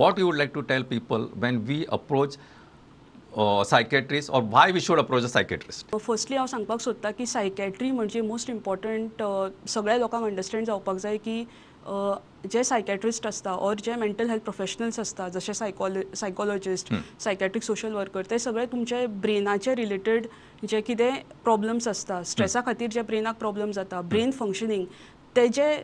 what you would like to tell people when we approach psychiatrist, or why we should approach a psychiatrist? Firstly हांव सांगपाक सोदतां की psychiatry म्हणजे most important सगळ्या लोकांक understand जावपाक जाय की जे सायकॅट्रिस्ट आसता ऑर जे मेंटल हेल्थ प्रोफेशनल्स आसता जशे सायकोलॉजिस्ट सायकॅट्रिक सोशल वर्कर ते सगळे तुमचे ब्रेनाचे रिलेटेड जे कितें प्रॉब्लम्स आसता स्ट्रेसा खातीर जे ब्रेनाक प्रॉब्लम जाता ब्रेन फंक्शनींग तेजे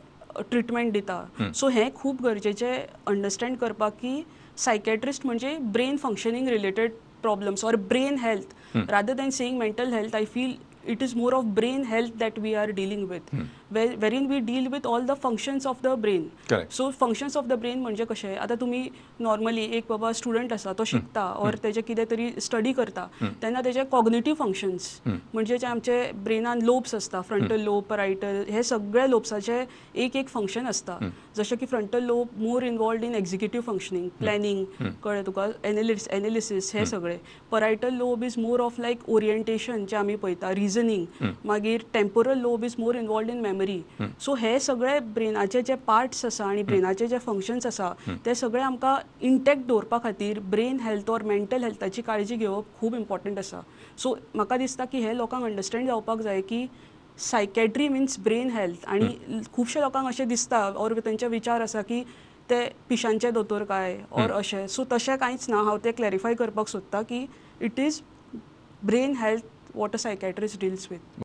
ट्रिटमेंट दिता सो हें खूब गरजेचें अंडरस्टँड करपाक की सायकॅट्रिस्ट म्हणजे brain functioning related problems or brain health rather than saying mental health. I feel it is more of brain health that we are dealing with, wherein we deal with all the functions of the brain. Correct. So functions of the brain म्हणजे कशें आता तुम्ही normally एक बाबा student आसा तो शिकता और तेजे कितें तरी स्टडी करता तेन्ना तेजे कॉग्निटिव्ह फंक्शन्स म्हणजे जे आमचे ब्रेनान लोब्स आसता फ्रंटल लोब परायटल हे सगळे लोब्साचे एक एक फंक्शन आसता जशें की frontal lobe more involved in executive functioning planning कळ्ळें तुका एनालिसीस हे सगळे parietal lobe is more of like orientation जे आमी पळयता रिजनिंग मागीर temporal lobe is more involved in memory so हे सगळे ब्रेनाचे जे पार्ट्स आसा आनी ब्रेनाचे जे फंक्शन्स आसा ते सगळे आमकां इंटॅक्ट दवरपा खातीर ब्रेन हेल्थ ऑर मेंटल हेल्थाची काळजी घेवप खूब इम्पॉर्टंट आसा सो म्हाका दिसता की हे लोकांक अंडरस्टँड जावपाक जाय की सायकॅट्री मिन्स ब्रेन हेल्थ आनी खुबशे लोकांक अशें दिसता ऑर तेंचे विचार आसा की ते पिशांचे दोतोर काय ऑर अशें सो तशें कांयच ना हांव तें क्लॅरिफाय करपाक सोदतां की it is brain health what a psychiatrist deals with.